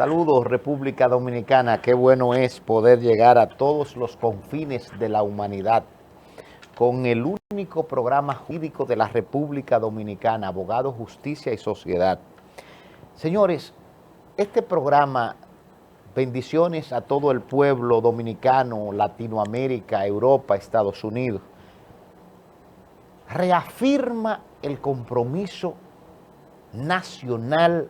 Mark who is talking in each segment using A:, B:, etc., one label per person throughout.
A: Saludos, República Dominicana. Qué bueno es poder llegar a todos los confines de la humanidad con el único programa jurídico de la República Dominicana, Abogado, Justicia y Sociedad. Señores, este programa, bendiciones a todo el pueblo dominicano, Latinoamérica, Europa, Estados Unidos, reafirma el compromiso nacional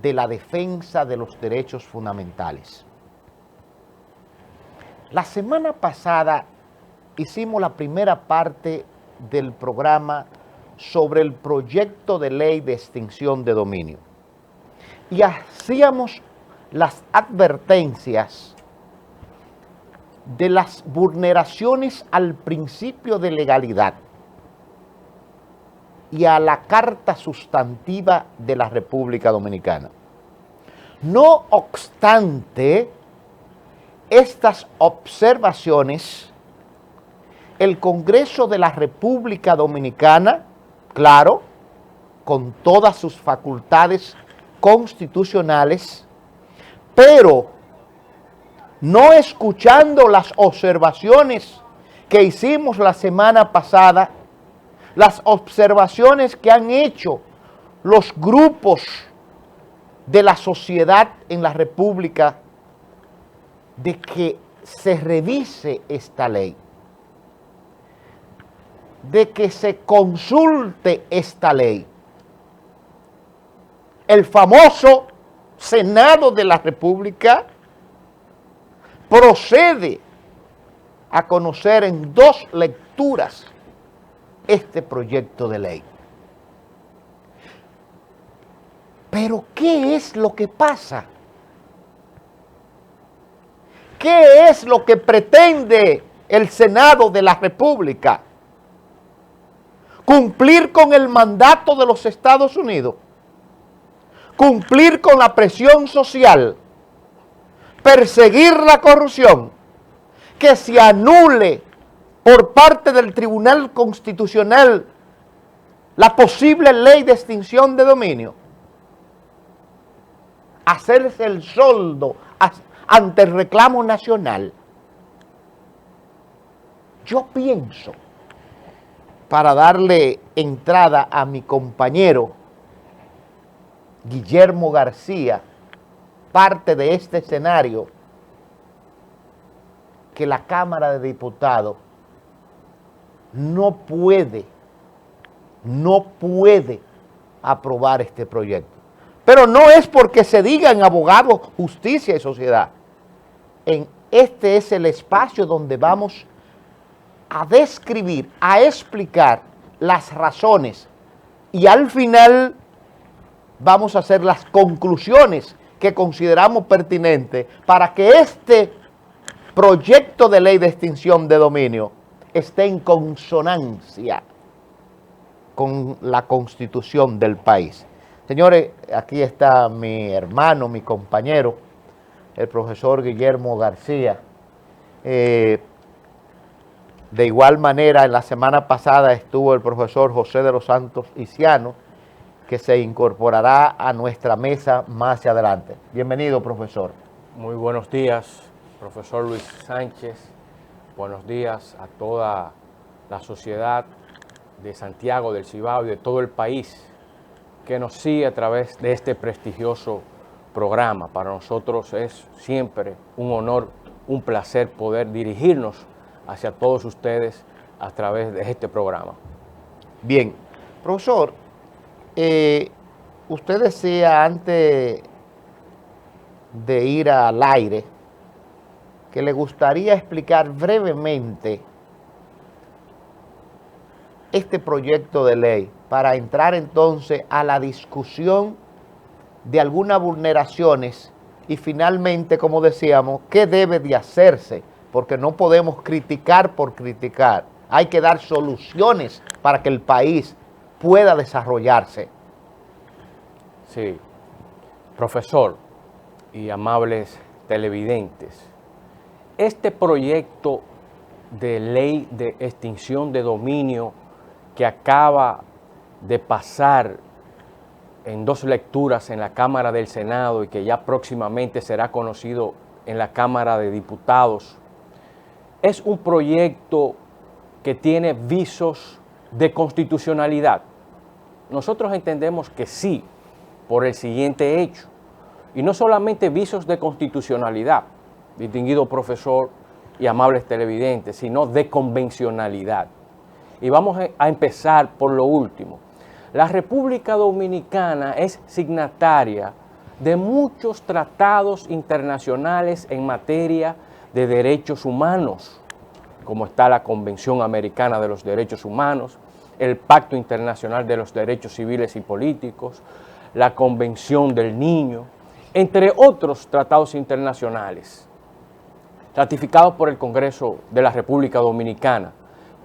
A: de la defensa de los derechos fundamentales. La semana pasada hicimos la primera parte del programa sobre el proyecto de ley de extinción de dominio y hacíamos las advertencias de las vulneraciones al principio de legalidad y a la Carta Sustantiva de la República Dominicana. No obstante estas observaciones, el Congreso de la República Dominicana, claro, con todas sus facultades constitucionales, pero no escuchando las observaciones que hicimos la semana pasada, las observaciones que han hecho los grupos de la sociedad en la República de que se revise esta ley, de que se consulte esta ley. El famoso Senado de la República procede a conocer en 2 lecturas este proyecto de ley. Pero ¿qué es lo que pasa? ¿Qué es lo que pretende el Senado de la República? Cumplir con el mandato de los Estados Unidos, cumplir con la presión social, perseguir la corrupción, que se anule por parte del Tribunal Constitucional la posible ley de extinción de dominio, hacerse el soldo ante el reclamo nacional. Yo pienso, para darle entrada a mi compañero Guillermo García, parte de este escenario, que la Cámara de Diputados no puede aprobar este proyecto. Pero no es porque se diga en Abogado, Justicia y Sociedad. Este es el espacio donde vamos a describir, a explicar las razones y al final vamos a hacer las conclusiones que consideramos pertinentes para que este proyecto de ley de extinción de dominio esté en consonancia con la Constitución del país. Señores, aquí está mi hermano, mi compañero, el profesor Guillermo García. De igual manera, en la semana pasada estuvo el profesor José de los Santos Isiano, que se incorporará a nuestra mesa más adelante. Bienvenido, profesor.
B: Muy buenos días, profesor Luis Sánchez. Buenos días a toda la sociedad de Santiago, del Cibao y de todo el país que nos sigue a través de este prestigioso programa. Para nosotros es siempre un honor, un placer poder dirigirnos hacia todos ustedes a través de este programa.
A: Bien, profesor, usted decía antes de ir al aire que le gustaría explicar brevemente este proyecto de ley para entrar entonces a la discusión de algunas vulneraciones y finalmente, como decíamos, qué debe de hacerse, porque no podemos criticar por criticar, hay que dar soluciones para que el país pueda desarrollarse.
B: Sí, profesor y amables televidentes, este proyecto de ley de extinción de dominio que acaba de pasar en 2 lecturas en la Cámara del Senado y que ya próximamente será conocido en la Cámara de Diputados, es un proyecto que tiene visos de constitucionalidad. Nosotros entendemos que sí, por el siguiente hecho, y no solamente visos de constitucionalidad, distinguido profesor y amables televidentes, sino de convencionalidad. Y vamos a empezar por lo último. La República Dominicana es signataria de muchos tratados internacionales en materia de derechos humanos, como está la Convención Americana de los Derechos Humanos, el Pacto Internacional de los Derechos Civiles y Políticos, la Convención del Niño, entre otros tratados internacionales, ratificados por el Congreso de la República Dominicana.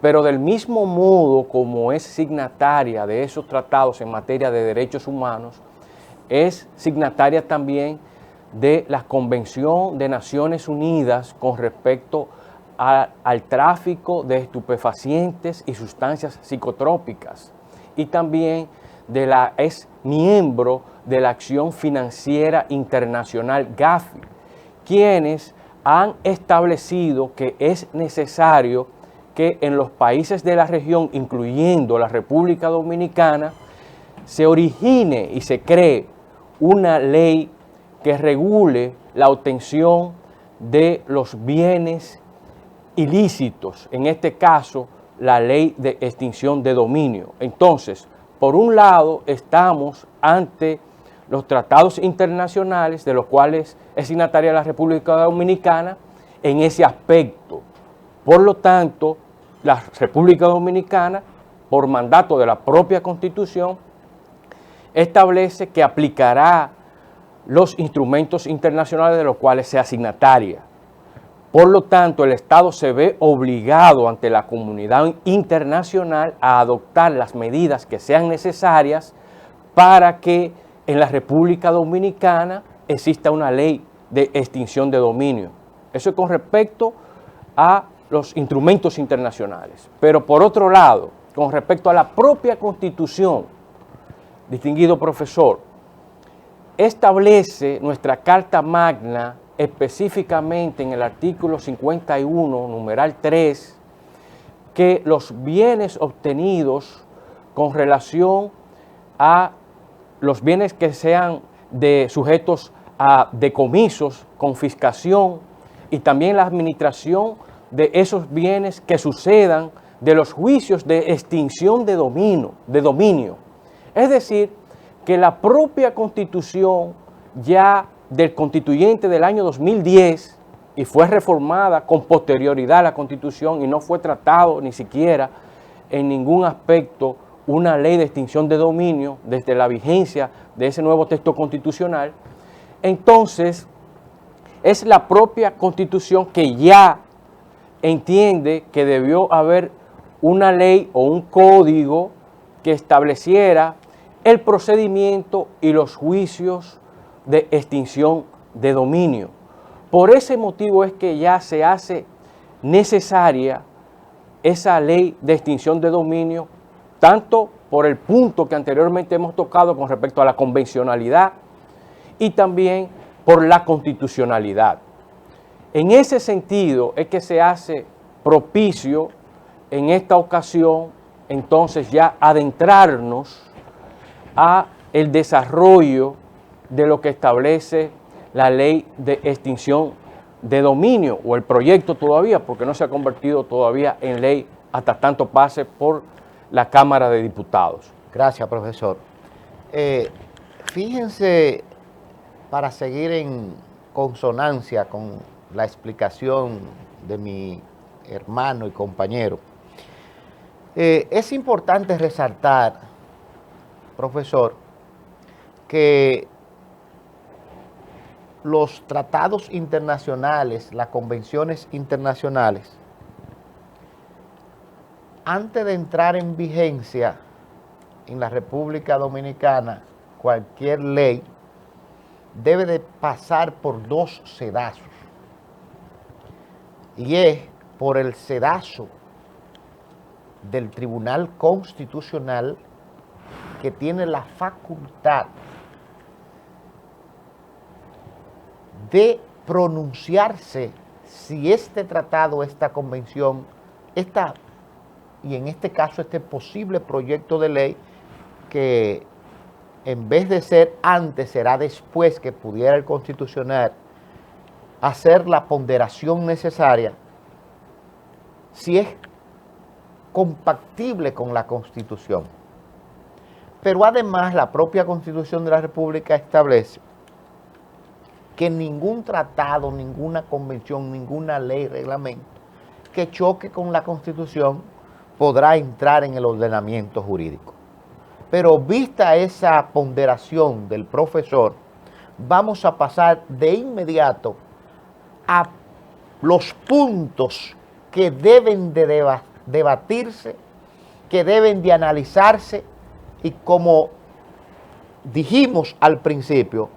B: Pero del mismo modo como es signataria de esos tratados en materia de derechos humanos, es signataria también de la Convención de Naciones Unidas con respecto al tráfico de estupefacientes y sustancias psicotrópicas, y también es miembro de la Acción Financiera Internacional Gafi, quienes han establecido que es necesario que en los países de la región, incluyendo la República Dominicana, se origine y se cree una ley que regule la obtención de los bienes ilícitos, en este caso la ley de extinción de dominio. Entonces, por un lado, estamos ante los tratados internacionales de los cuales es signataria la República Dominicana en ese aspecto. Por lo tanto, la República Dominicana, por mandato de la propia Constitución, establece que aplicará los instrumentos internacionales de los cuales sea signataria. Por lo tanto, el Estado se ve obligado ante la comunidad internacional a adoptar las medidas que sean necesarias para que en la República Dominicana exista una ley de extinción de dominio. Eso es con respecto a los instrumentos internacionales. Pero por otro lado, con respecto a la propia Constitución, distinguido profesor, establece nuestra Carta Magna específicamente en el artículo 51, numeral 3, que los bienes obtenidos con relación a los bienes que sean sujetos a decomisos, confiscación y también la administración de esos bienes que sucedan de los juicios de extinción de dominio. Es decir, que la propia Constitución ya del constituyente del año 2010, y fue reformada con posterioridad a la Constitución y no fue tratado ni siquiera en ningún aspecto una ley de extinción de dominio desde la vigencia de ese nuevo texto constitucional. Entonces, es la propia Constitución que ya entiende que debió haber una ley o un código que estableciera el procedimiento y los juicios de extinción de dominio. Por ese motivo es que ya se hace necesaria esa ley de extinción de dominio, tanto por el punto que anteriormente hemos tocado con respecto a la convencionalidad y también por la constitucionalidad. En ese sentido es que se hace propicio en esta ocasión entonces ya adentrarnos a el desarrollo de lo que establece la ley de extinción de dominio, o el proyecto todavía, porque no se ha convertido todavía en ley hasta tanto pase por la Cámara de Diputados.
A: Gracias, profesor. Fíjense, para seguir en consonancia con la explicación de mi hermano y compañero, es importante resaltar, profesor, que los tratados internacionales, las convenciones internacionales, antes de entrar en vigencia en la República Dominicana, cualquier ley debe de pasar por 2 sedazos. Y es por el sedazo del Tribunal Constitucional que tiene la facultad de pronunciarse si este tratado, esta convención, y en este caso este posible proyecto de ley, que en vez de ser antes, será después que pudiera el Constitucional hacer la ponderación necesaria, si es compatible con la Constitución. Pero además la propia Constitución de la República establece que ningún tratado, ninguna convención, ninguna ley, reglamento que choque con la Constitución podrá entrar en el ordenamiento jurídico. Pero vista esa ponderación del profesor, vamos a pasar de inmediato a los puntos que deben de debatirse, que deben de analizarse y, como dijimos al principio,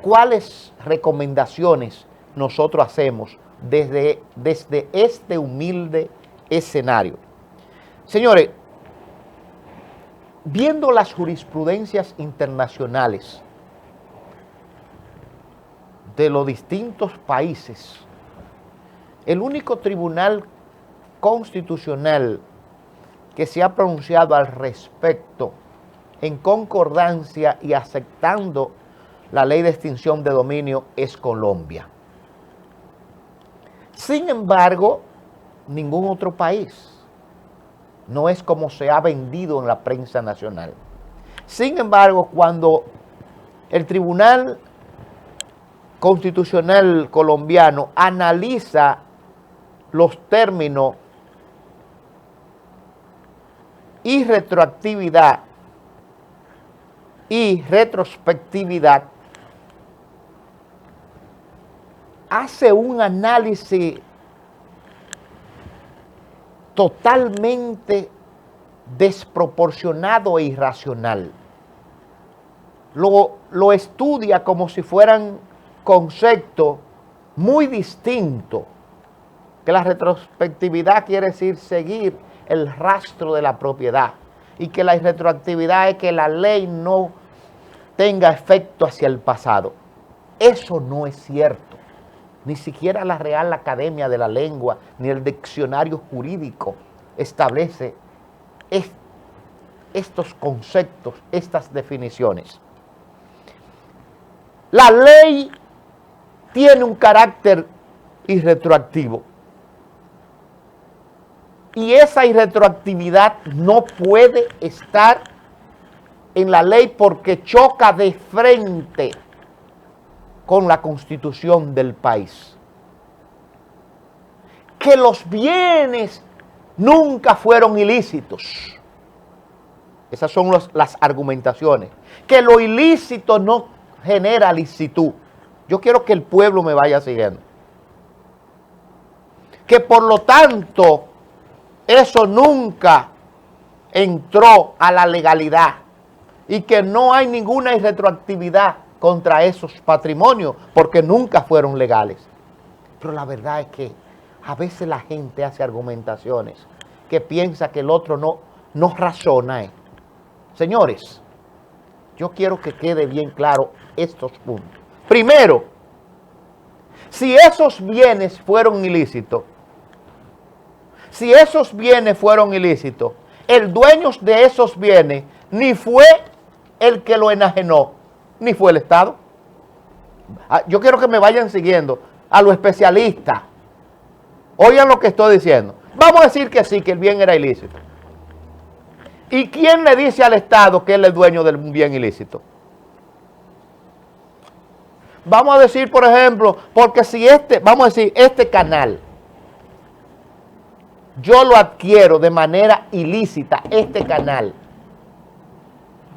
A: cuáles recomendaciones nosotros hacemos desde este humilde escenario. Señores, viendo las jurisprudencias internacionales de los distintos países, el único tribunal constitucional que se ha pronunciado al respecto en concordancia y aceptando la ley de extinción de dominio es Colombia. Sin embargo, ningún otro país. No es como se ha vendido en la prensa nacional. Sin embargo, cuando el Tribunal Constitucional colombiano analiza los términos y retroactividad y retrospectividad, hace un análisis totalmente desproporcionado e irracional. Lo estudia como si fueran conceptos muy distintos, que la retrospectividad quiere decir seguir el rastro de la propiedad y que la retroactividad es que la ley no tenga efecto hacia el pasado. Eso no es cierto. Ni siquiera la Real Academia de la Lengua ni el diccionario jurídico establece estos conceptos, estas definiciones. La ley tiene un carácter irretroactivo y esa irretroactividad no puede estar en la ley porque choca de frente con la Constitución del país. Que los bienes nunca fueron ilícitos. Esas son las argumentaciones. Que lo ilícito no genera licitud. Yo quiero que el pueblo me vaya siguiendo. Que por lo tanto, eso nunca entró a la legalidad y que no hay ninguna irretroactividad contra esos patrimonios porque nunca fueron legales. Pero la verdad es que a veces la gente hace argumentaciones que piensa que el otro no razona. Señores, yo quiero que quede bien claro estos puntos. Primero, si esos bienes fueron ilícitos, el dueño de esos bienes ni fue el que lo enajenó, ni fue el Estado. Yo quiero que me vayan siguiendo a los especialistas. Oigan lo que estoy diciendo. Vamos a decir que sí, que el bien era ilícito. ¿Y quién le dice al Estado que él es dueño del bien ilícito? Vamos a decir, por ejemplo, porque si este canal, yo lo adquiero de manera ilícita, este canal.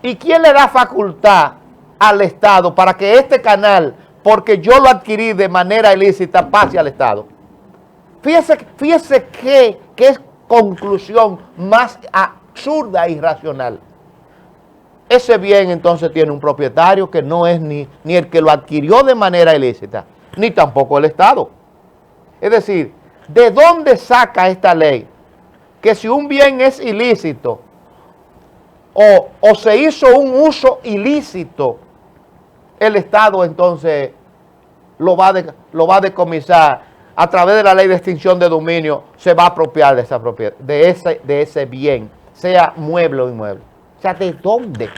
A: ¿Y quién le da facultad al Estado para que este canal, porque yo lo adquirí de manera ilícita, pase al Estado? Fíjese qué es conclusión más absurda e irracional. Ese bien entonces tiene un propietario que no es ni el que lo adquirió de manera ilícita, ni tampoco el Estado. Es decir, ¿de dónde saca esta ley que si un bien es ilícito o se hizo un uso ilícito, el Estado entonces lo va a decomisar a través de la ley de extinción de dominio, se va a apropiar de esa propiedad, de ese bien, sea mueble o inmueble. O sea, ¿de dónde?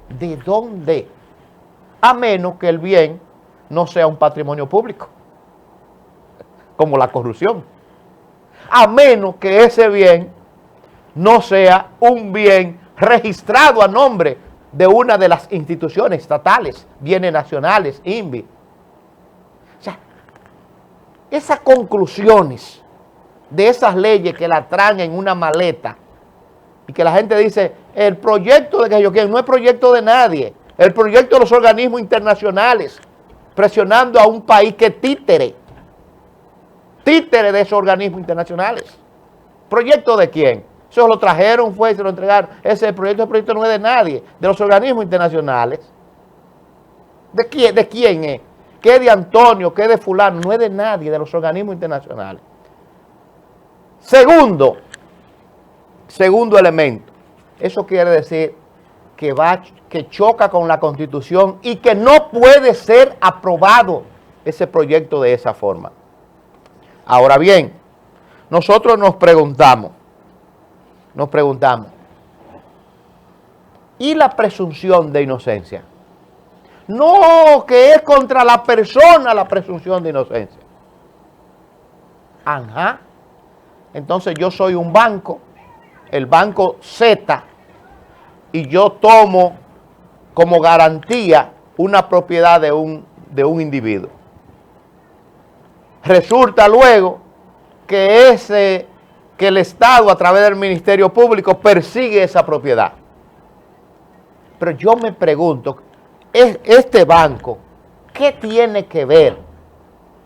A: ¿De dónde? A menos que el bien no sea un patrimonio público, como la corrupción. A menos que ese bien no sea un bien registrado a nombre de una de las instituciones estatales, bienes nacionales, INVI. O sea, esas conclusiones de esas leyes que la traen en una maleta y que la gente dice, el proyecto de que yo quiero no es proyecto de nadie, el proyecto de los organismos internacionales, presionando a un país que títere de esos organismos internacionales. ¿Proyecto de quién? Eso lo trajeron, se lo entregaron. Ese proyecto no es de nadie, de los organismos internacionales. ¿De quién es? ¿Qué es de Antonio? ¿Qué es de fulano? No es de nadie, de los organismos internacionales. Segundo elemento. Eso quiere decir que choca con la Constitución y que no puede ser aprobado ese proyecto de esa forma. Ahora bien, nosotros nos preguntamos, ¿y la presunción de inocencia? No, que es contra la persona la presunción de inocencia. Ajá. Entonces yo soy un banco, el banco Z, y yo tomo como garantía una propiedad de un individuo. Resulta luego que el Estado a través del Ministerio Público persigue esa propiedad. Pero yo me pregunto, este banco, ¿qué tiene que ver?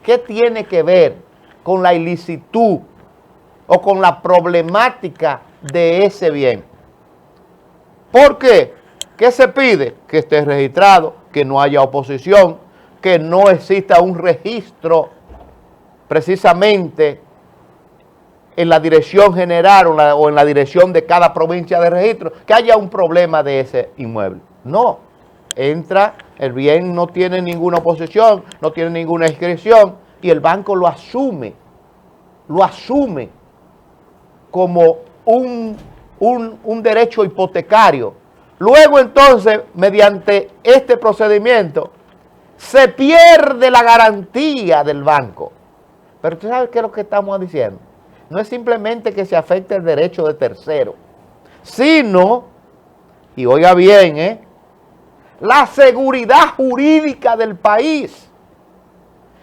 A: ¿Qué tiene que ver con la ilicitud o con la problemática de ese bien? ¿Por qué? ¿Qué se pide? Que esté registrado, que no haya oposición, que no exista un registro precisamente en la dirección general o en la dirección de cada provincia de registro, que haya un problema de ese inmueble. No, entra, el bien no tiene ninguna oposición, no tiene ninguna inscripción, y el banco lo asume como un derecho hipotecario. Luego entonces, mediante este procedimiento, se pierde la garantía del banco. Pero ¿tú sabes qué es lo que estamos diciendo? No es simplemente que se afecte el derecho de tercero, sino, y oiga bien, la seguridad jurídica del país,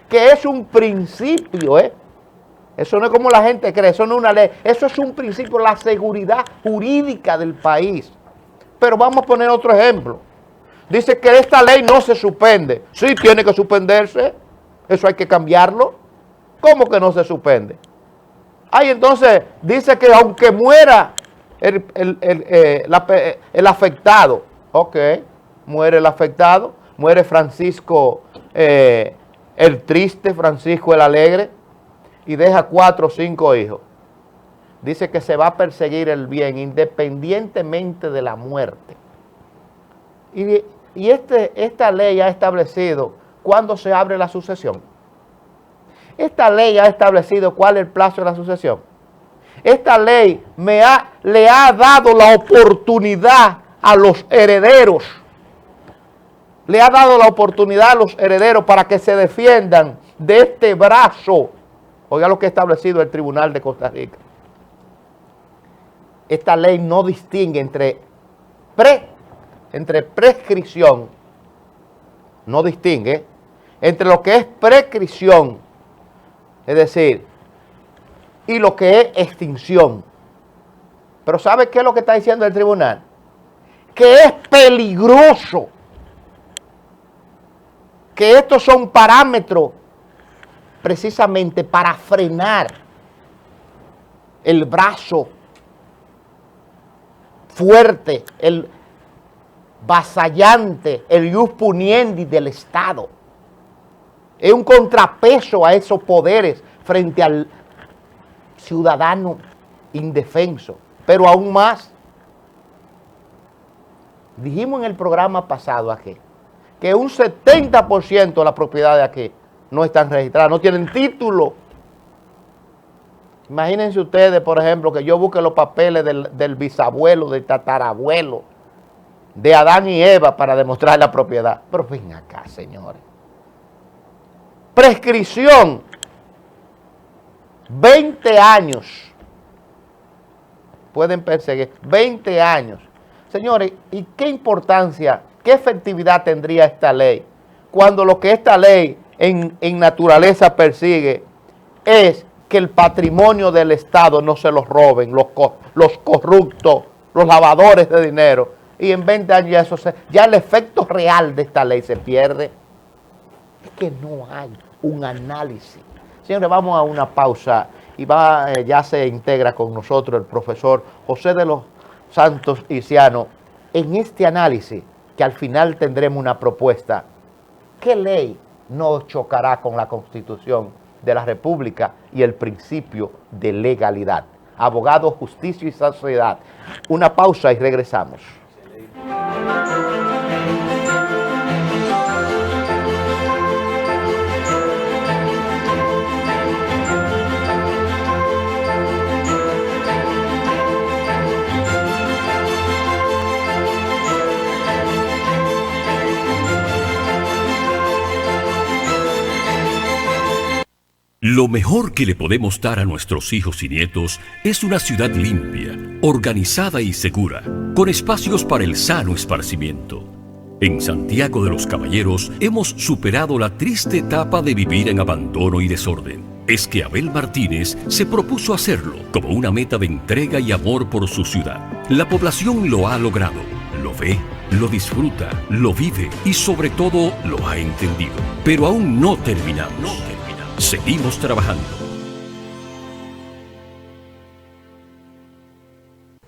A: que es un principio, Eso no es como la gente cree, eso no es una ley, eso es un principio, la seguridad jurídica del país. Pero vamos a poner otro ejemplo. Dice que esta ley no se suspende. Sí, tiene que suspenderse, eso hay que cambiarlo. ¿Cómo que no se suspende? Entonces dice que aunque muera el afectado, ok, muere el afectado, muere Francisco, el triste, Francisco el alegre, y deja 4 o 5 hijos. Dice que se va a perseguir el bien independientemente de la muerte. Y esta ley ha establecido cuándo se abre la sucesión. Esta ley ha establecido cuál es el plazo de la sucesión. Esta ley le ha dado la oportunidad a los herederos. Le ha dado la oportunidad a los herederos para que se defiendan de este brazo. Oiga lo que ha establecido el Tribunal de Costa Rica. Esta ley no distingue entre prescripción, no distingue entre lo que es prescripción, es decir, y lo que es extinción. Pero ¿sabe qué es lo que está diciendo el tribunal? Que es peligroso, que estos son parámetros precisamente para frenar el brazo fuerte, el vasallante, el ius puniendi del Estado. Es un contrapeso a esos poderes frente al ciudadano indefenso. Pero aún más, Dijimos en el programa pasado aquí que un 70% de las propiedades aquí no están registradas, no tienen título. Imagínense ustedes, por ejemplo, que yo busque los papeles del bisabuelo, del tatarabuelo, de Adán y Eva para demostrar la propiedad. Pero ven acá, señores. Prescripción, 20 años. Pueden perseguir, 20 años. Señores, ¿y qué importancia, qué efectividad tendría esta ley cuando lo que esta ley en naturaleza persigue es que el patrimonio del Estado no se los roben los corruptos, los lavadores de dinero? Y en 20 años ya el efecto real de esta ley se pierde. Es que no hay un análisis. Señores, vamos a una pausa y ya se integra con nosotros el profesor José de los Santos Isiano en este análisis, que al final tendremos una propuesta. ¿Qué ley no chocará con la Constitución de la República y el principio de legalidad? Abogado, justicia y sociedad. Una pausa y regresamos.
C: Lo mejor que le podemos dar a nuestros hijos y nietos es una ciudad limpia, organizada y segura, con espacios para el sano esparcimiento. En Santiago de los Caballeros hemos superado la triste etapa de vivir en abandono y desorden. Es que Abel Martínez se propuso hacerlo como una meta de entrega y amor por su ciudad. La población lo ha logrado, lo ve, lo disfruta, lo vive y sobre todo lo ha entendido. Pero aún no terminamos. Seguimos trabajando.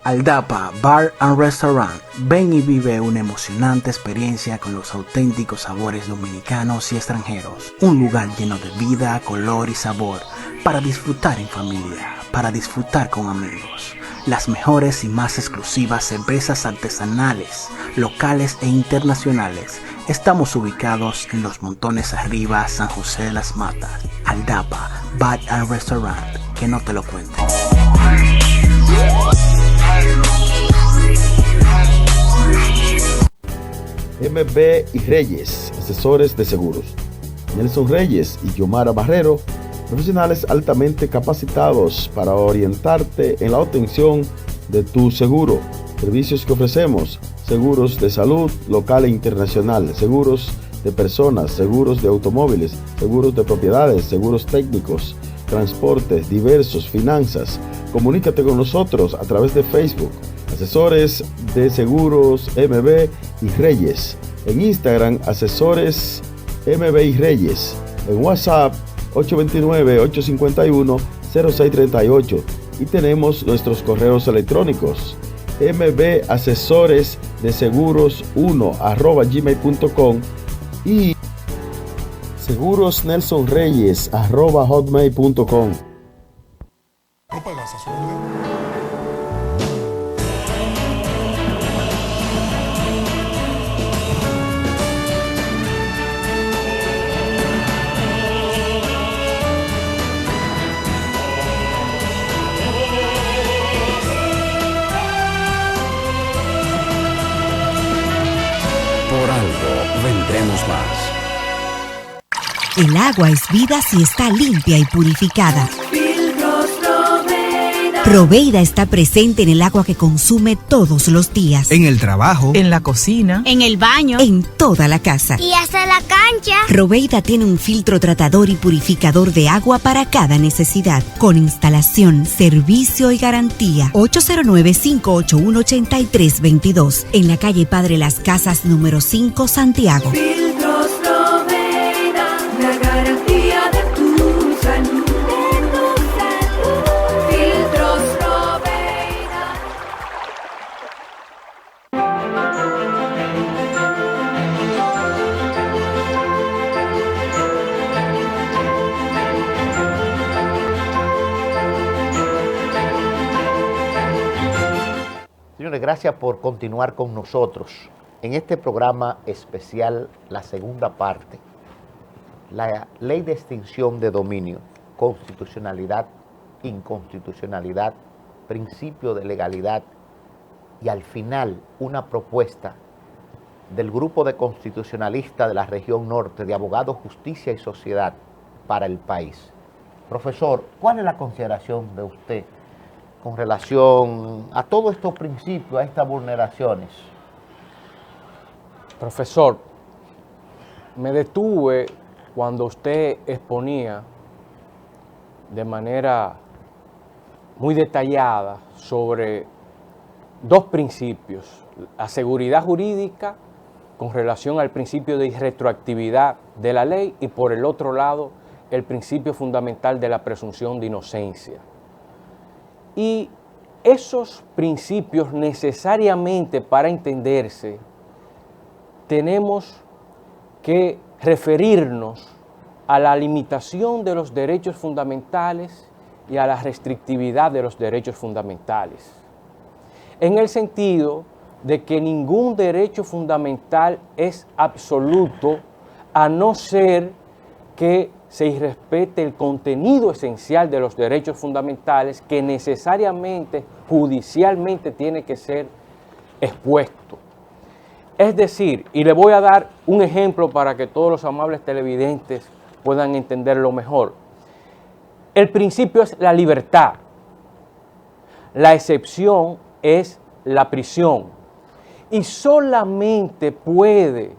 D: Aldapa Bar and Restaurant. Ven y vive una emocionante experiencia con los auténticos sabores dominicanos y extranjeros. Un lugar lleno de vida, color y sabor para disfrutar en familia, para disfrutar con amigos. Las mejores y más exclusivas cervezas artesanales, locales e internacionales. Estamos ubicados en Los Montones Arriba, San José de las Matas. Aldapa Bar and Restaurant. Que no te lo cuenten.
E: MB y Reyes, asesores de seguros. Nelson Reyes y Yomara Barrero, profesionales altamente capacitados para orientarte en la obtención de tu seguro. Servicios que ofrecemos: seguros de salud local e internacional, seguros de personas, seguros de automóviles, seguros de propiedades, seguros técnicos, transportes diversos, finanzas. Comunícate con nosotros a través de Facebook, Asesores de Seguros MB y Reyes. En Instagram, Asesores MB y Reyes. En WhatsApp, 829-851-0638. Y tenemos nuestros correos electrónicos: mbasesoresdeseguros1@gmail.com y segurosnelsonreyes@hotmail.com.
F: Por algo vendremos más.
G: El agua es vida si está limpia y purificada. Proveida está presente en el agua que consume todos los días.
H: En el trabajo, en la cocina,
G: en el baño, en toda la casa.
I: Y hasta la cancha.
G: Proveida tiene un filtro tratador y purificador de agua para cada necesidad, con instalación, servicio y garantía. 809-581-8322, en la calle Padre Las Casas, número 5, Santiago.
J: Filtros Proveida, la garantía de tu salud.
A: Señores, gracias por continuar con nosotros. en este programa especial, la segunda parte, la ley de extinción de dominio, constitucionalidad, inconstitucionalidad, principio de legalidad y al final una propuesta del grupo de constitucionalistas de la región norte, de Abogados, Justicia y Sociedad para el país. Profesor, ¿cuál es la consideración de usted con relación a todos estos principios, a estas vulneraciones?
B: Profesor, me detuve cuando usted exponía de manera muy detallada sobre dos principios, la seguridad jurídica con relación al principio de irretroactividad de la ley y por el otro lado el principio fundamental de la presunción de inocencia. Y esos principios necesariamente para entenderse tenemos que referirnos a la limitación de los derechos fundamentales y a la restrictividad de los derechos fundamentales, en el sentido de que ningún derecho fundamental es absoluto a no ser que se irrespete el contenido esencial de los derechos fundamentales que necesariamente, judicialmente, tiene que ser expuesto. Es decir, y le voy a dar un ejemplo para que todos los amables televidentes puedan entenderlo mejor. El principio es la libertad. La excepción es la prisión. Y solamente puede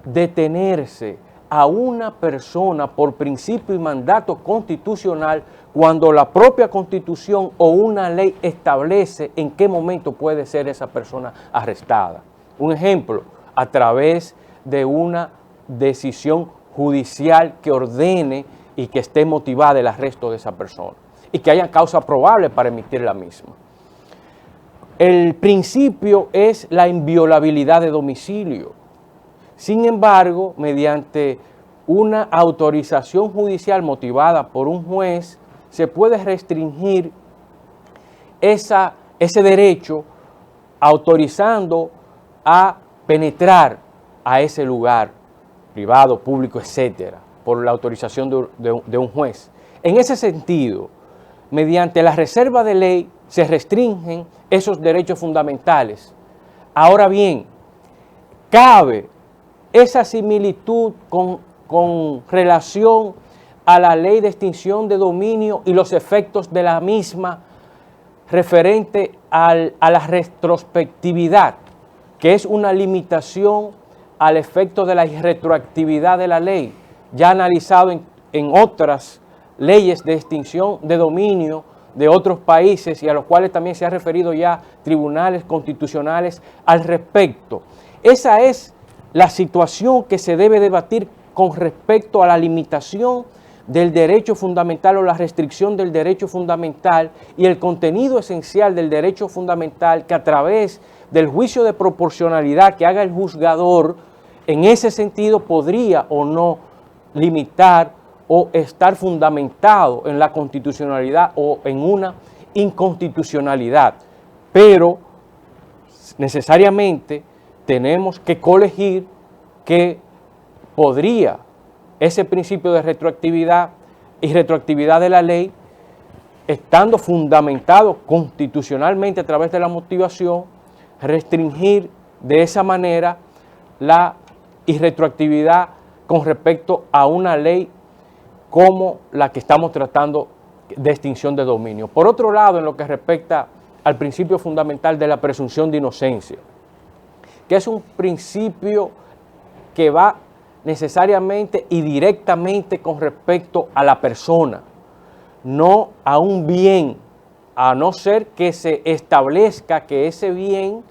B: detenerse a una persona por principio y mandato constitucional cuando la propia Constitución o una ley establece en qué momento puede ser esa persona arrestada. Un ejemplo, a través de una decisión judicial que ordene y que esté motivada el arresto de esa persona y que haya causa probable para emitir la misma. El principio es la inviolabilidad de domicilio. Sin embargo, mediante una autorización judicial motivada por un juez, se puede restringir ese derecho autorizando a penetrar a ese lugar privado, público, etcétera, por la autorización de un juez. En ese sentido, mediante la reserva de ley se restringen esos derechos fundamentales. Ahora bien, cabe esa similitud con relación a la ley de extinción de dominio y los efectos de la misma referente a la retrospectividad, que es una limitación al efecto de la irretroactividad de la ley, ya analizado en otras leyes de extinción de dominio de otros países y a los cuales también se ha referido ya tribunales constitucionales al respecto. Esa es la situación que se debe debatir con respecto a la limitación del derecho fundamental o la restricción del derecho fundamental y el contenido esencial del derecho fundamental que a través del juicio de proporcionalidad que haga el juzgador, en ese sentido podría o no limitar o estar fundamentado en la constitucionalidad o en una inconstitucionalidad. Pero necesariamente tenemos que colegir que podría ese principio de retroactividad y retroactividad de la ley, estando fundamentado constitucionalmente a través de la motivación, restringir de esa manera la irretroactividad con respecto a una ley como la que estamos tratando de extinción de dominio. Por otro lado, en lo que respecta al principio fundamental de la presunción de inocencia, que es un principio que va necesariamente y directamente con respecto a la persona, no a un bien, a no ser que se establezca que ese bien,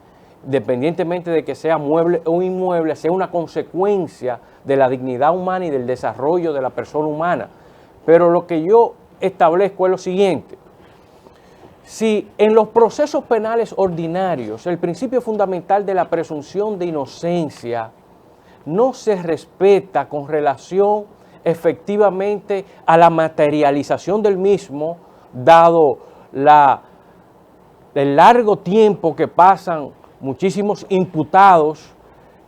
B: independientemente de que sea mueble o inmueble, sea una consecuencia de la dignidad humana y del desarrollo de la persona humana. Pero lo que yo establezco es lo siguiente: si en los procesos penales ordinarios el principio fundamental de la presunción de inocencia no se respeta con relación efectivamente a la materialización del mismo, dado el largo tiempo que pasan muchísimos imputados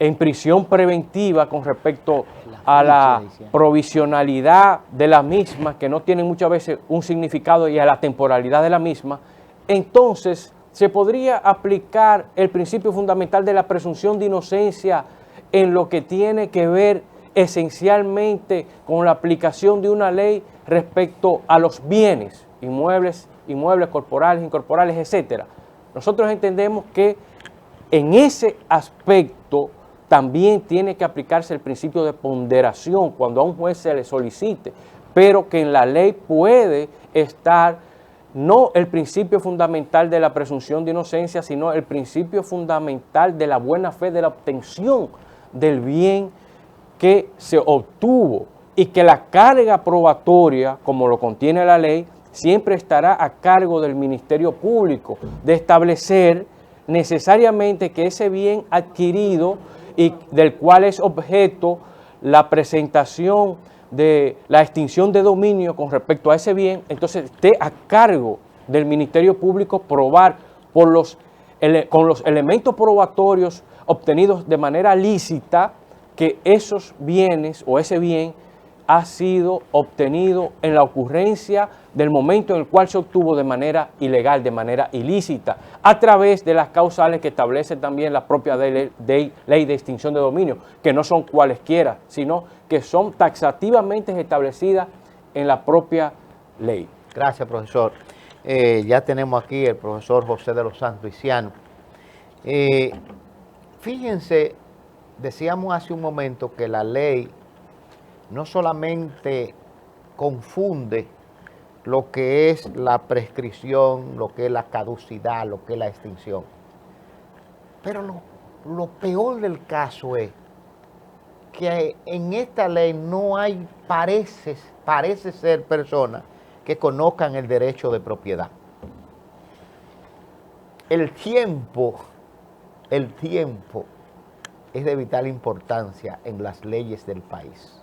B: en prisión preventiva con respecto a la provisionalidad de la misma, que no tienen muchas veces un significado, y a la temporalidad de la misma, entonces se podría aplicar el principio fundamental de la presunción de inocencia en lo que tiene que ver esencialmente con la aplicación de una ley respecto a los bienes, inmuebles, corporales, incorporales, etcétera. Nosotros entendemos que en ese aspecto también tiene que aplicarse el principio de ponderación cuando a un juez se le solicite, pero que en la ley puede estar no el principio fundamental de la presunción de inocencia, sino el principio fundamental de la buena fe de la obtención del bien que se obtuvo, y que la carga probatoria, como lo contiene la ley, siempre estará a cargo del Ministerio Público de establecer necesariamente que ese bien adquirido y del cual es objeto la presentación de la extinción de dominio con respecto a ese bien, entonces esté a cargo del Ministerio Público probar con los elementos probatorios obtenidos de manera lícita que esos bienes o ese bien ha sido obtenido en la ocurrencia del momento en el cual se obtuvo de manera ilegal, de manera ilícita, a través de las causales que establece también la propia ley de extinción de dominio, que no son cualesquiera, sino que son taxativamente establecidas en la propia ley.
A: Gracias, profesor. Ya tenemos aquí el profesor José de los Santos Iciano. Fíjense, decíamos hace un momento que la ley no solamente confunde lo que es la prescripción, lo que es la caducidad, lo que es la extinción. Pero lo peor del caso es que en esta ley no hay, parece ser personas que conozcan el derecho de propiedad. El tiempo es de vital importancia en las leyes del país.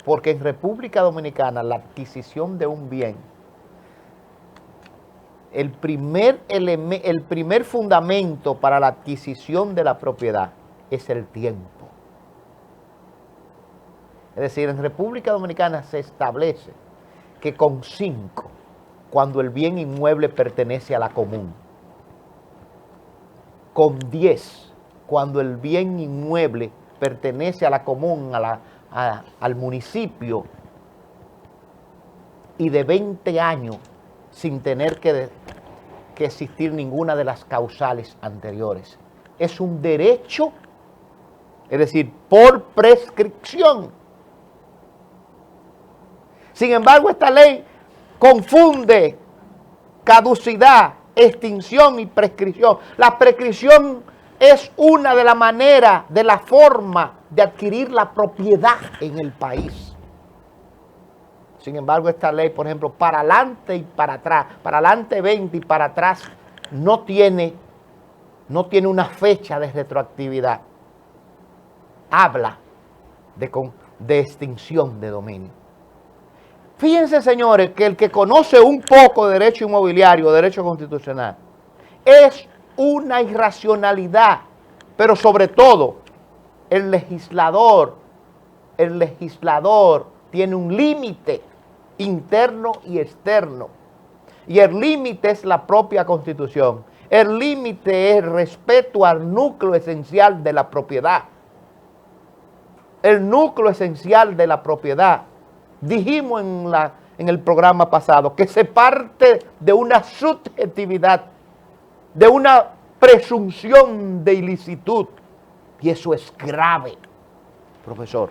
A: Porque en República Dominicana la adquisición de un bien, el primer fundamento para la adquisición de la propiedad es el tiempo. Es decir, en República Dominicana se establece que con 5, cuando el bien inmueble pertenece a la común, con 10, cuando el bien inmueble pertenece a la común, al municipio, y de 20 años sin tener que existir ninguna de las causales anteriores. Es un derecho, es decir, por prescripción. Sin embargo, esta ley confunde caducidad, extinción y prescripción. La prescripción es una de las maneras, de la forma de adquirir la propiedad en el país. Sin embargo, esta ley, por ejemplo, para adelante y para atrás, para adelante 20 y para atrás, no tiene una fecha de retroactividad. Habla de extinción de dominio. Fíjense, señores, que el que conoce un poco de derecho inmobiliario, derecho constitucional, es una irracionalidad, pero sobre todo, el legislador tiene un límite interno y externo, y el límite es la propia Constitución. El límite es el respeto al núcleo esencial de la propiedad. El núcleo esencial de la propiedad. Dijimos en el programa pasado que se parte de una subjetividad, de una presunción de ilicitud, y eso es grave, profesor.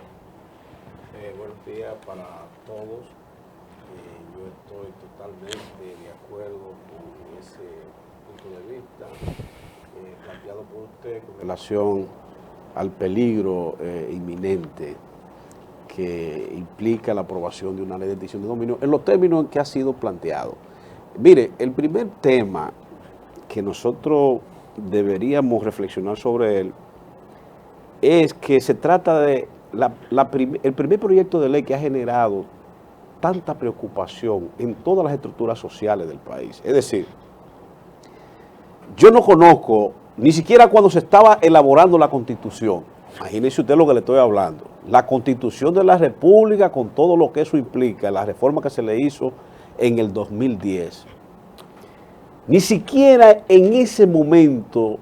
I: Buenos días para todos. Yo estoy totalmente de acuerdo con ese punto de vista planteado por usted con relación al peligro inminente que implica la aprobación de una ley de extinción de dominio en los términos en que ha sido planteado. Mire, el primer tema que nosotros deberíamos reflexionar sobre él es que se trata de el primer proyecto de ley que ha generado tanta preocupación en todas las estructuras sociales del país. Es decir, yo no conozco ni siquiera cuando se estaba elaborando la Constitución, imagínese usted lo que le estoy hablando, la Constitución de la República con todo lo que eso implica, la reforma que se le hizo en el 2010, ni siquiera en ese momento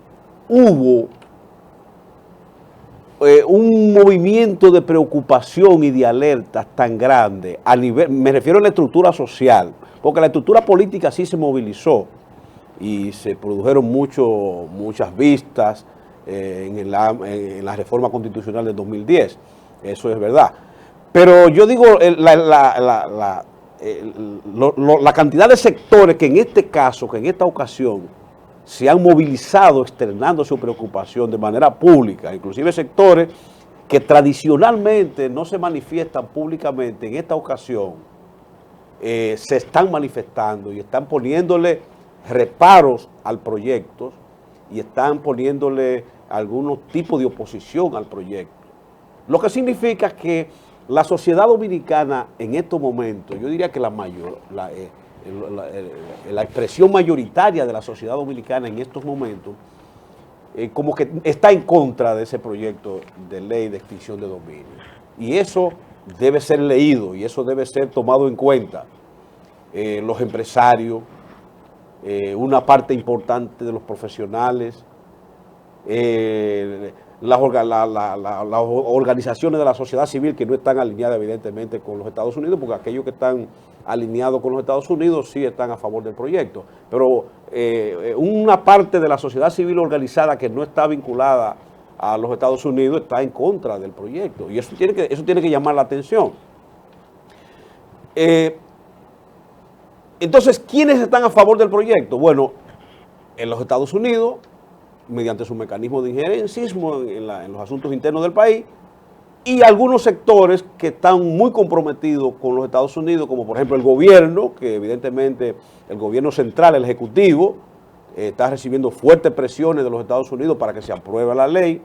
I: hubo un movimiento de preocupación y de alerta tan grande a nivel, me refiero a la estructura social, porque la estructura política sí se movilizó y se produjeron muchas vistas en la reforma constitucional del 2010, eso es verdad. Pero yo digo, la cantidad de sectores que en este caso, que en esta ocasión, se han movilizado externando su preocupación de manera pública, inclusive sectores que tradicionalmente no se manifiestan públicamente, en esta ocasión se están manifestando y están poniéndole reparos al proyecto y están poniéndole algunos tipos de oposición al proyecto. Lo que significa que la sociedad dominicana en estos momentos, yo diría que la expresión mayoritaria de la sociedad dominicana en estos momentos, como que está en contra de ese proyecto de ley de extinción de dominio. Y eso debe ser leído y eso debe ser tomado en cuenta. Los empresarios, una parte importante de los profesionales, las organizaciones de la sociedad civil que no están alineadas evidentemente con los Estados Unidos, porque aquellos que están alineados con los Estados Unidos sí están a favor del proyecto, pero una parte de la sociedad civil organizada que no está vinculada a los Estados Unidos está en contra del proyecto, y eso tiene que llamar la atención. Entonces, ¿quiénes están a favor del proyecto? Bueno, en los Estados Unidos, mediante su mecanismo de injerencismo en los asuntos internos del país, y algunos sectores que están muy comprometidos con los Estados Unidos, como por ejemplo el gobierno, que evidentemente el gobierno central, el ejecutivo, está recibiendo fuertes presiones de los Estados Unidos para que se apruebe la ley,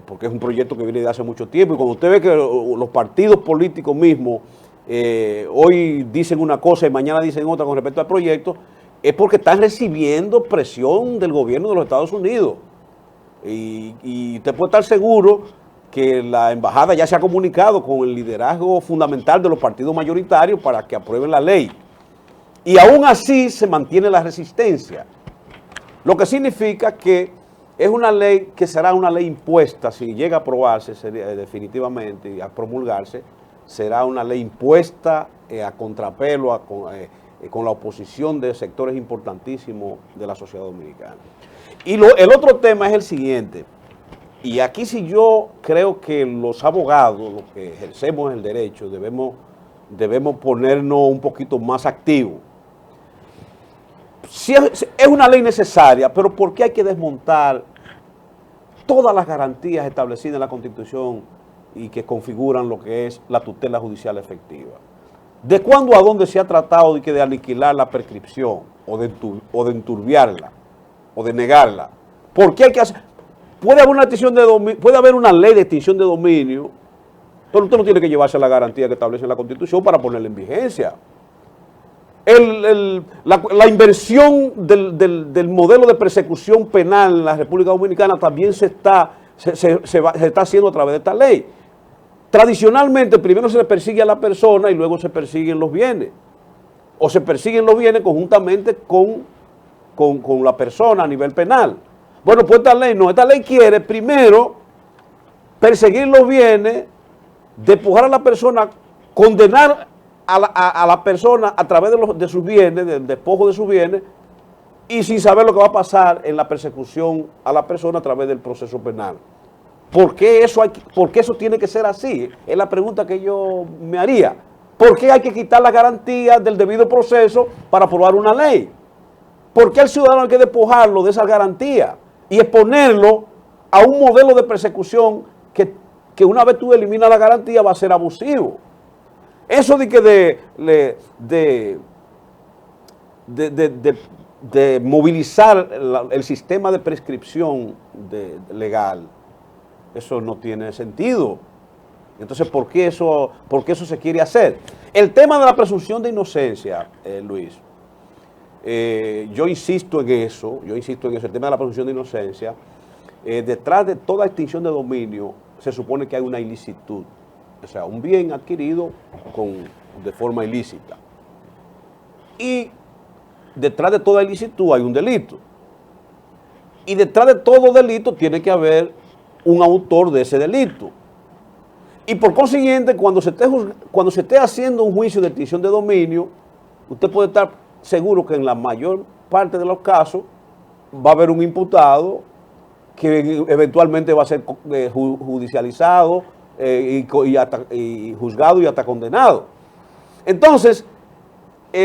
I: porque es un proyecto que viene de hace mucho tiempo, y cuando usted ve que los partidos políticos mismos hoy dicen una cosa y mañana dicen otra con respecto al proyecto, es porque están recibiendo presión del gobierno de los Estados Unidos. Y usted puede estar seguro que la embajada ya se ha comunicado con el liderazgo fundamental de los partidos mayoritarios para que aprueben la ley. Y aún así se mantiene la resistencia. Lo que significa que es una ley que será una ley impuesta, si llega a aprobarse definitivamente y a promulgarse, será una ley impuesta a contrapelo, con la oposición de sectores importantísimos de la sociedad dominicana. Y el otro tema es el siguiente, y aquí sí yo creo que los abogados, los que ejercemos el derecho, debemos ponernos un poquito más activos. Sí, es una ley necesaria, pero ¿por qué hay que desmontar todas las garantías establecidas en la Constitución y que configuran lo que es la tutela judicial efectiva? ¿De cuándo a dónde se ha tratado de aniquilar la prescripción o de enturbiarla o de negarla? ¿Por qué hay que hacer? Puede haber una ley de extinción de dominio, pero usted no tiene que llevarse la garantía que establece la Constitución para ponerla en vigencia. La inversión del modelo de persecución penal en la República Dominicana también se está haciendo a través de esta ley. Tradicionalmente, primero se persigue a la persona y luego se persiguen los bienes. O se persiguen los bienes conjuntamente con la persona a nivel penal. Bueno, pues esta ley no. Esta ley quiere primero perseguir los bienes, despojar a la persona, condenar a la persona a través de sus bienes, del despojo de sus bienes, y sin saber lo que va a pasar en la persecución a la persona a través del proceso penal. ¿Por qué eso tiene que ser así? Es la pregunta que yo me haría. ¿Por qué hay que quitar la garantía del debido proceso para aprobar una ley? ¿Por qué al ciudadano hay que despojarlo de esa garantía y exponerlo a un modelo de persecución que una vez tú eliminas la garantía va a ser abusivo? Eso de movilizar el sistema de prescripción legal, eso no tiene sentido. Entonces, ¿por qué eso se quiere hacer? El tema de la presunción de inocencia, Luis, yo insisto en eso, el tema de la presunción de inocencia. Detrás de toda extinción de dominio se supone que hay una ilicitud, o sea, un bien adquirido de forma ilícita. Y detrás de toda ilicitud hay un delito. Y detrás de todo delito tiene que haber un autor de ese delito. Y por consiguiente, cuando se esté haciendo un juicio de extinción de dominio, usted puede estar seguro que en la mayor parte de los casos va a haber un imputado que eventualmente va a ser judicializado y juzgado y hasta condenado. Entonces,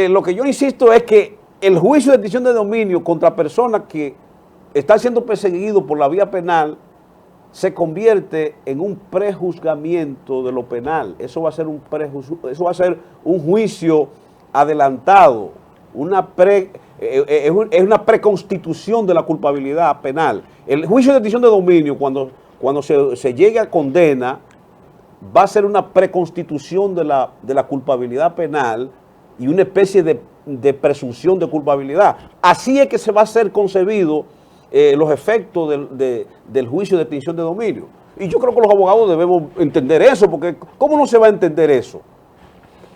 I: lo que yo insisto es que el juicio de extinción de dominio contra personas que están siendo perseguidos por la vía penal se convierte en un prejuzgamiento de lo penal. Eso va a ser un juicio adelantado, es una preconstitución de la culpabilidad penal. El juicio de extinción de dominio, cuando se llegue a condena, va a ser una preconstitución de la culpabilidad penal y una especie de presunción de culpabilidad. Así es que se va a ser concebido los efectos del juicio de extinción de dominio. Y yo creo que los abogados debemos entender eso, porque ¿cómo no se va a entender eso?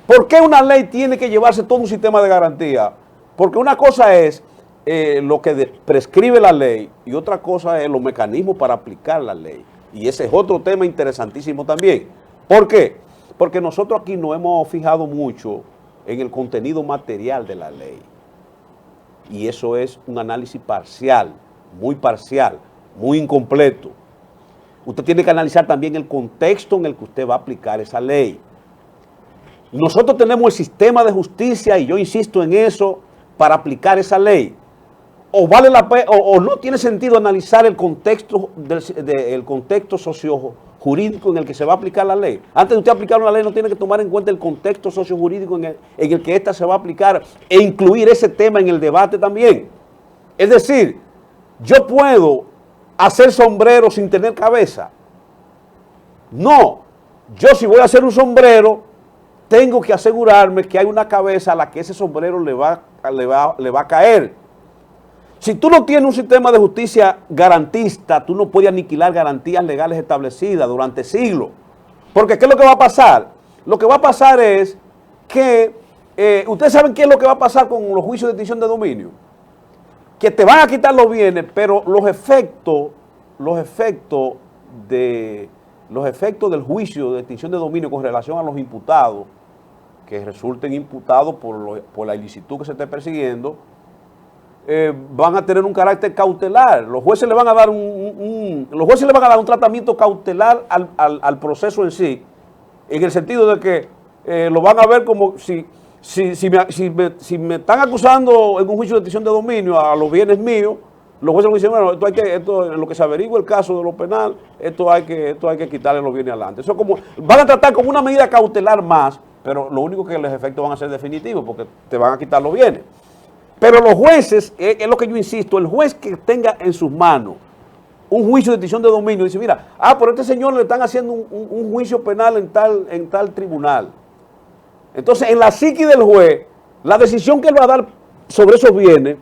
I: ¿Por qué una ley tiene que llevarse todo un sistema de garantía? Porque una cosa es lo que prescribe la ley y otra cosa es los mecanismos para aplicar la ley. Y ese es otro tema interesantísimo también. ¿Por qué? Porque nosotros aquí nos hemos fijado mucho en el contenido material de la ley. Y eso es un análisis parcial, muy incompleto. Usted tiene que analizar también el contexto en el que usted va a aplicar esa ley. Nosotros tenemos el sistema de justicia, y yo insisto en eso, para aplicar esa ley. O no tiene sentido analizar el contexto sociojurídico en el que se va a aplicar la ley. Antes de usted aplicar una ley, no tiene que tomar en cuenta el contexto sociojurídico en el que ésta se va a aplicar e incluir ese tema en el debate también. Es decir, yo puedo hacer sombrero sin tener cabeza. No, yo si voy a hacer un sombrero, tengo que asegurarme que hay una cabeza a la que ese sombrero le va a caer. Si tú no tienes un sistema de justicia garantista, tú no puedes aniquilar garantías legales establecidas durante siglos. Porque ¿qué es lo que va a pasar? Lo que va a pasar es que, ustedes saben qué es lo que va a pasar con los juicios de extinción de dominio. Que te van a quitar los bienes, pero los efectos del juicio de extinción de dominio con relación a los imputados, que resulten imputados por la ilicitud que se esté persiguiendo, van a tener un carácter cautelar. Los jueces le van a dar un tratamiento cautelar al proceso en sí, en el sentido de que lo van a ver como si me están acusando en un juicio de extinción de dominio a los bienes míos, los jueces me dicen, bueno, esto en lo que se averigua el caso de lo penal, esto hay que quitarle los bienes adelante. Eso van a tratar como una medida cautelar más, pero lo único que los efectos van a ser definitivos, porque te van a quitar los bienes. Pero los jueces, es lo que yo insisto, el juez que tenga en sus manos un juicio de extinción de dominio, dice, mira, por este señor le están haciendo un juicio penal en tal tribunal. Entonces, en la psique del juez, la decisión que él va a dar sobre esos bienes,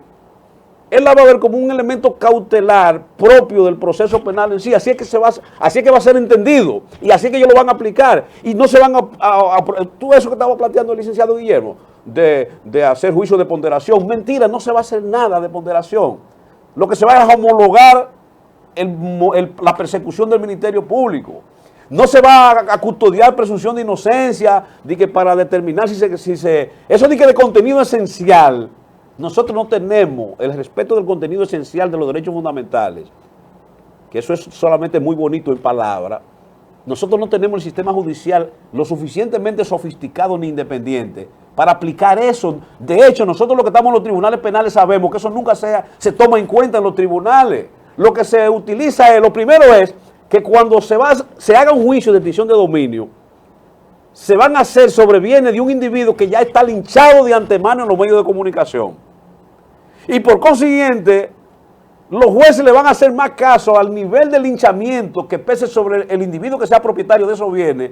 I: él la va a ver como un elemento cautelar propio del proceso penal en sí. Así es que va a ser entendido y así es que ellos lo van a aplicar. Y no se van tú eso que estaba planteando el licenciado Guillermo, de hacer juicio de ponderación. Mentira, no se va a hacer nada de ponderación. Lo que se va es a homologar la persecución del Ministerio Público. No se va a custodiar presunción de inocencia para determinar eso de contenido esencial. Nosotros no tenemos el respeto del contenido esencial de los derechos fundamentales, que eso es solamente muy bonito en palabras. Nosotros no tenemos el sistema judicial lo suficientemente sofisticado ni independiente para aplicar eso. De hecho, nosotros los que estamos en los tribunales penales sabemos que eso nunca se toma en cuenta en los tribunales. Lo que se utiliza lo primero es que cuando se haga un juicio de extinción de dominio, se van a hacer sobre bienes de un individuo que ya está linchado de antemano en los medios de comunicación. Y por consiguiente, los jueces le van a hacer más caso al nivel de linchamiento que pese sobre el individuo que sea propietario de esos bienes,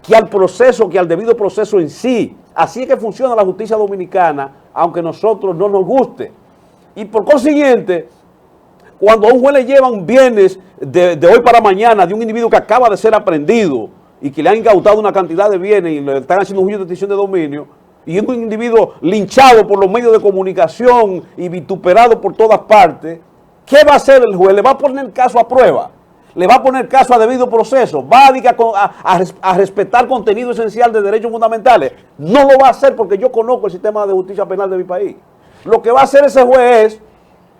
I: que al debido proceso en sí. Así es que funciona la justicia dominicana
K: aunque nosotros no nos guste. Y por consiguiente, cuando a un juez le llevan bienes de hoy para mañana de un individuo que acaba de ser aprehendido y que le han incautado una cantidad de bienes y le están haciendo un juicio de extinción de dominio, y es un individuo linchado por los medios de comunicación y vituperado por todas partes, ¿qué va a hacer el juez? ¿Le va a poner el caso a prueba? ¿Le va a poner caso a debido proceso? ¿Va a respetar contenido esencial de derechos fundamentales? No lo va a hacer porque yo conozco el sistema de justicia penal de mi país. Lo que va a hacer ese juez es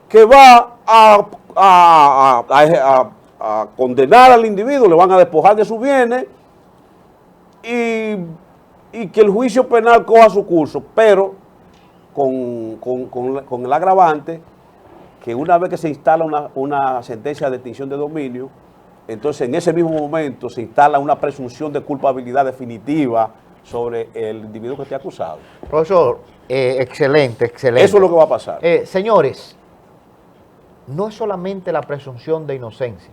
K: que va a condenar al individuo, le van a despojar de sus bienes y que el juicio penal coja su curso, pero con el agravante que una vez que se instala una sentencia de extinción de dominio, entonces en ese mismo momento se instala una presunción de culpabilidad definitiva sobre el individuo que esté acusado.
A: Profesor, excelente.
K: Eso es lo que va a pasar.
A: Señores, no es solamente la presunción de inocencia,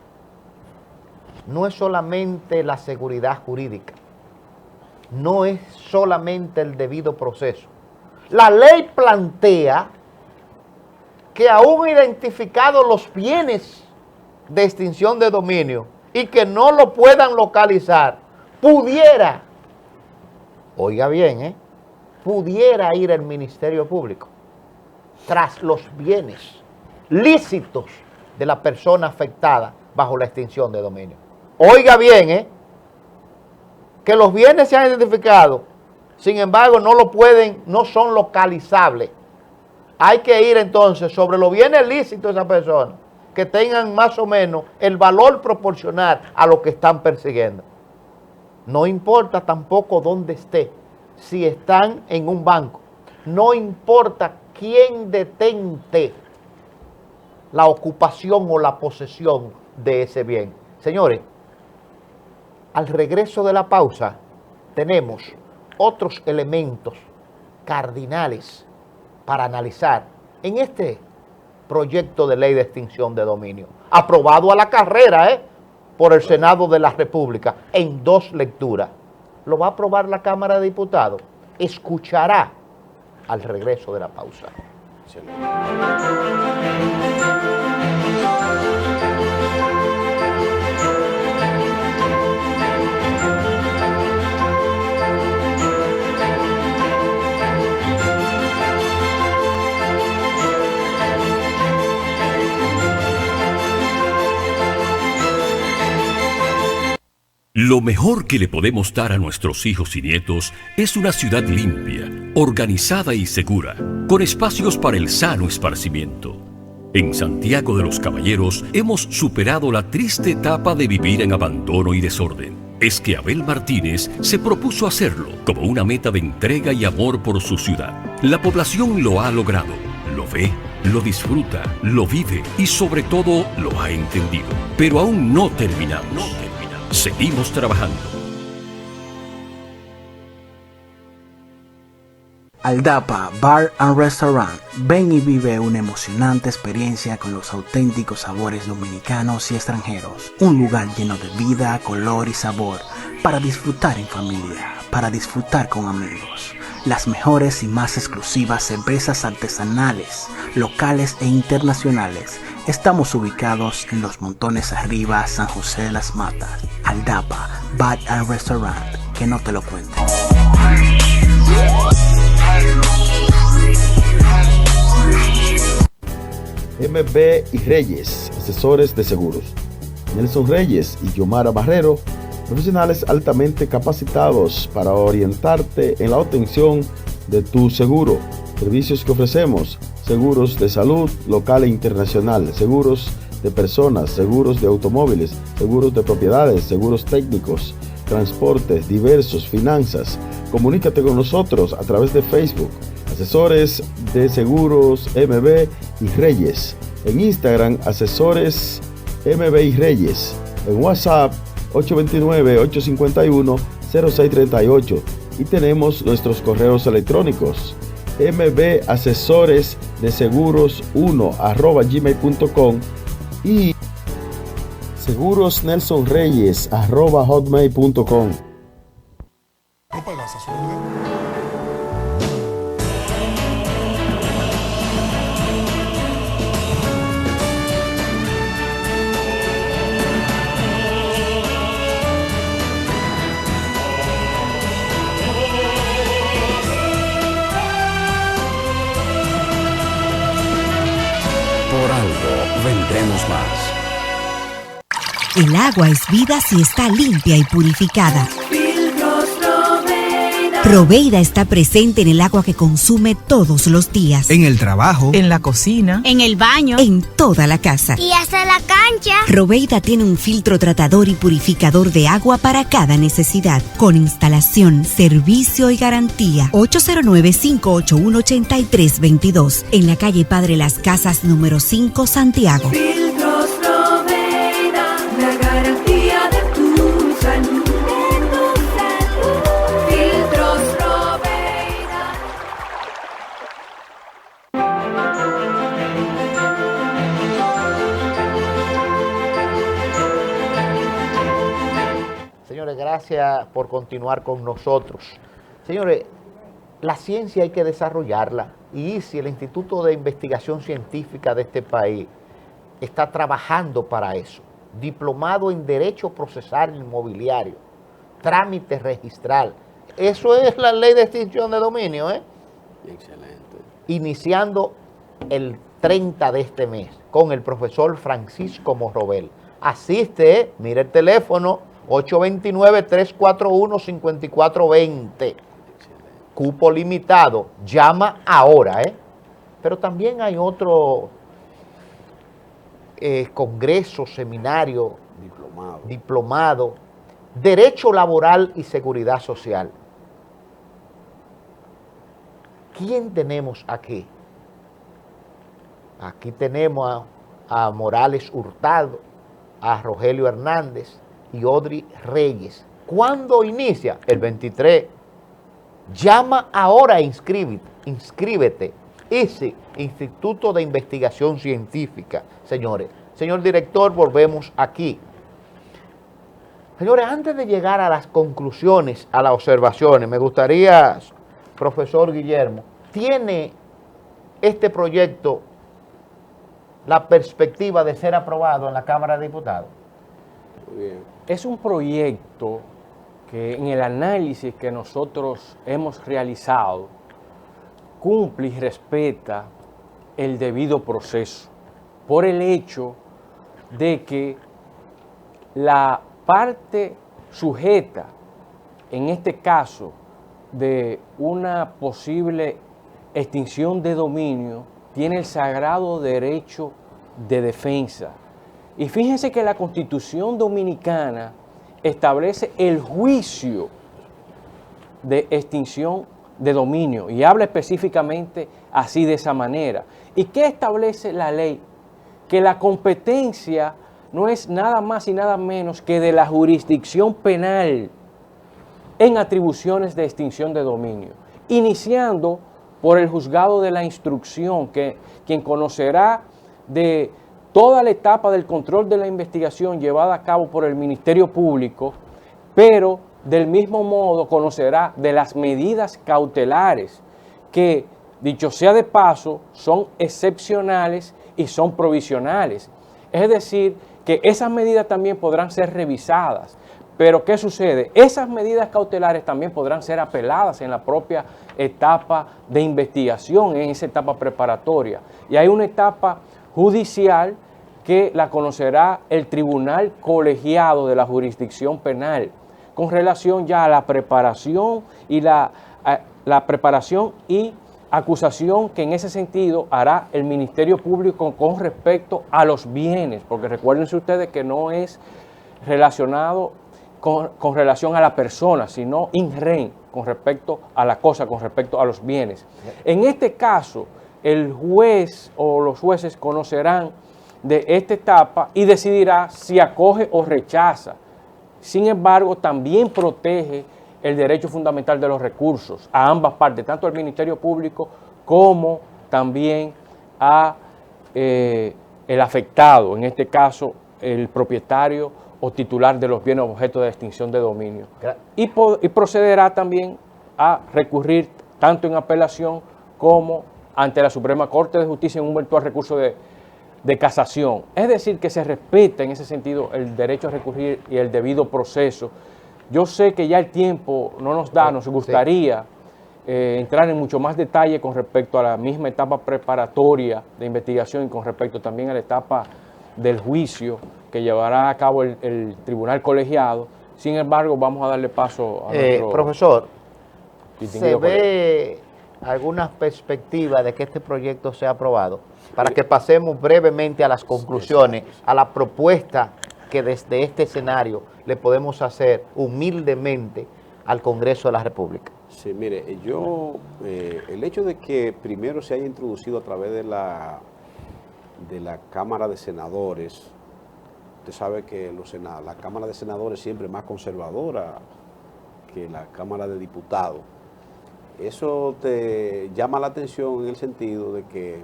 A: no es solamente la seguridad jurídica, no es solamente el debido proceso. La ley plantea que aún identificados los bienes de extinción de dominio y que no lo puedan localizar, pudiera, oiga bien, pudiera ir el Ministerio Público tras los bienes lícitos de la persona afectada bajo la extinción de dominio. Oiga bien, que los bienes se han identificado, sin embargo no son localizables. Hay que ir entonces sobre los bienes lícitos de esa persona, que tengan más o menos el valor proporcional a lo que están persiguiendo. No importa tampoco dónde esté, si están en un banco, no importa quién detente la ocupación o la posesión de ese bien. Señores, al regreso de la pausa tenemos otros elementos cardinales para analizar en este proyecto de ley de extinción de dominio, aprobado a la carrera por el Senado de la República en 2 lecturas. Lo va a aprobar la Cámara de Diputados. Escuchará al regreso de la pausa.
C: Lo mejor que le podemos dar a nuestros hijos y nietos es una ciudad limpia, organizada y segura, con espacios para el sano esparcimiento. En Santiago de los Caballeros hemos superado la triste etapa de vivir en abandono y desorden. Es que Abel Martínez se propuso hacerlo como una meta de entrega y amor por su ciudad. La población lo ha logrado, lo ve, lo disfruta, lo vive y sobre todo lo ha entendido. Pero aún no terminamos. Seguimos trabajando.
D: Aldapa Bar and Restaurant. Ven y vive una emocionante experiencia con los auténticos sabores dominicanos y extranjeros. Un lugar lleno de vida, color y sabor para disfrutar en familia, para disfrutar con amigos. Las mejores y más exclusivas cervezas artesanales, locales e internacionales. Estamos ubicados en Los Montones Arriba, San José de las Matas. Aldapa Bar and Restaurant. Que no te lo cuenten.
E: MB y Reyes, asesores de seguros. Nelson Reyes y Yomara Barrero, profesionales altamente capacitados para orientarte en la obtención de tu seguro. Servicios que ofrecemos: seguros de salud local e internacional, seguros de personas, seguros de automóviles, seguros de propiedades, seguros técnicos, transportes diversos, finanzas. Comunícate con nosotros a través de Facebook, Asesores de Seguros MB y Reyes. En Instagram, Asesores MB y Reyes. En WhatsApp, 829-851-0638. Y tenemos nuestros correos electrónicos: mbasesoresdeseguros1@gmail.com y segurosnelsonreyes@hotmail.com.
G: El agua es vida si está limpia y purificada.
J: Filtros Loveira.
G: Roveida está presente en el agua que consume todos los días.
H: En el trabajo, en la cocina,
G: En el baño. En toda la casa.
L: Y hasta la cancha.
G: Roveida tiene un filtro tratador y purificador de agua para cada necesidad, con instalación, servicio y garantía. 809-581-8322, en la calle Padre Las Casas, número 5, Santiago.
J: Filtros Loveira, la garantía de tu salud. Filtros Loveira.
A: Señores, gracias por continuar con nosotros. Señores, la ciencia hay que desarrollarla, y si el Instituto de Investigación Científica de este país está trabajando para eso, diplomado en Derecho Procesal Inmobiliario, trámite registral, eso es la ley de extinción de dominio,
K: Excelente.
A: iniciando el 30 de este mes con el profesor Francisco Morrobel. Asiste, mira el teléfono, 829-341-5420. Cupo limitado, llama ahora, Pero también hay otro congreso, seminario, diplomado, Derecho Laboral y Seguridad Social. ¿Quién tenemos aquí? Aquí tenemos a Morales Hurtado, a Rogelio Hernández y Audrey Reyes. ¿Cuándo inicia? El 23. Llama ahora e inscríbete. Ese Instituto de Investigación Científica, señores. Señor director, volvemos aquí. Señores, antes de llegar a las conclusiones, a las observaciones, me gustaría, profesor Guillermo, ¿tiene este proyecto la perspectiva de ser aprobado en la Cámara de Diputados?
B: Muy bien. Es un proyecto que en el análisis que nosotros hemos realizado cumple y respeta el debido proceso, por el hecho de que la parte sujeta, en este caso, de una posible extinción de dominio, tiene el sagrado derecho de defensa. Y fíjense que la Constitución Dominicana establece el juicio de extinción de dominio y habla específicamente así, de esa manera. ¿Y qué establece la ley? Que la competencia no es nada más y nada menos que de la jurisdicción penal en atribuciones de extinción de dominio, iniciando por el juzgado de la instrucción, quien conocerá de toda la etapa del control de la investigación llevada a cabo por el Ministerio Público, pero del mismo modo conocerá de las medidas cautelares que, dicho sea de paso, son excepcionales y son provisionales. Es decir, que esas medidas también podrán ser revisadas. Pero ¿qué sucede? Esas medidas cautelares también podrán ser apeladas en la propia etapa de investigación, en esa etapa preparatoria. Y hay una etapa judicial que la conocerá el Tribunal Colegiado de la Jurisdicción Penal, con relación ya a la preparación y la preparación y acusación que en ese sentido hará el Ministerio Público con respecto a los bienes, porque recuérdense ustedes que no es relacionado con relación a la persona, sino in rem, con respecto a la cosa, con respecto a los bienes. En este caso, el juez o los jueces conocerán de esta etapa y decidirá si acoge o rechaza. Sin embargo, también protege el derecho fundamental de los recursos a ambas partes, tanto al Ministerio Público como también a el afectado, en este caso el propietario o titular de los bienes objeto de extinción de dominio. Y procederá también a recurrir tanto en apelación como ante la Suprema Corte de Justicia en un eventual recurso de casación. Es decir, que se respeta en ese sentido el derecho a recurrir y el debido proceso. Yo sé que ya el tiempo no nos da, nos gustaría entrar en mucho más detalle con respecto a la misma etapa preparatoria de investigación y con respecto también a la etapa del juicio que llevará a cabo el tribunal colegiado. Sin embargo, vamos a darle paso a nuestro
A: profesor, ¿se
B: distinguido
A: ve alguna perspectiva de que este proyecto sea aprobado? Para que pasemos brevemente a las conclusiones, a la propuesta que desde este escenario le podemos hacer humildemente al Congreso de la República.
K: Sí, mire, el hecho de que primero se haya introducido a través de la Cámara de Senadores, usted sabe que la Cámara de Senadores siempre es más conservadora que la Cámara de Diputados. Eso te llama la atención en el sentido de que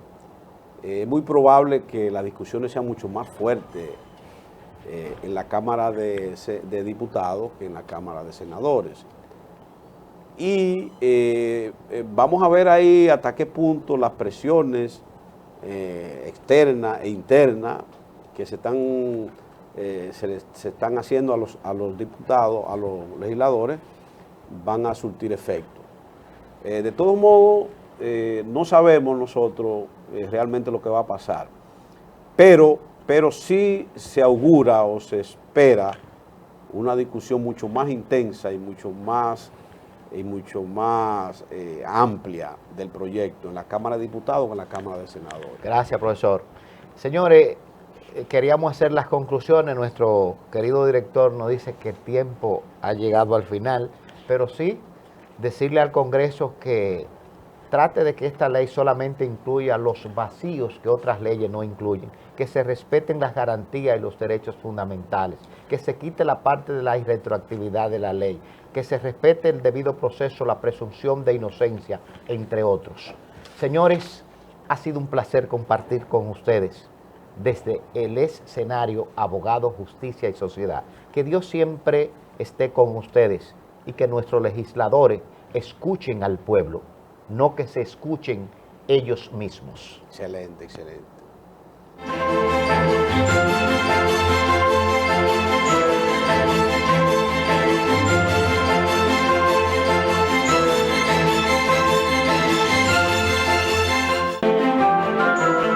K: es muy probable que las discusiones sean mucho más fuertes en la Cámara de Diputados que en la Cámara de Senadores. Y vamos a ver ahí hasta qué punto las presiones externas e internas que se están haciendo a los diputados, a los legisladores, van a surtir efecto. De todos modos, no sabemos nosotros realmente lo que va a pasar, pero sí se augura o se espera una discusión mucho más intensa y mucho más amplia del proyecto en la Cámara de Diputados que en la Cámara de Senadores.
A: Gracias, profesor. Señores, queríamos hacer las conclusiones. Nuestro querido director nos dice que el tiempo ha llegado al final, pero sí decirle al Congreso que trate de que esta ley solamente incluya los vacíos que otras leyes no incluyen, que se respeten las garantías y los derechos fundamentales, que se quite la parte de la irretroactividad de la ley, que se respete el debido proceso, la presunción de inocencia, entre otros. Señores, ha sido un placer compartir con ustedes desde el escenario Abogado, Justicia y Sociedad. Que Dios siempre esté con ustedes y que nuestros legisladores escuchen al pueblo, no que se escuchen ellos mismos.
K: Excelente, excelente.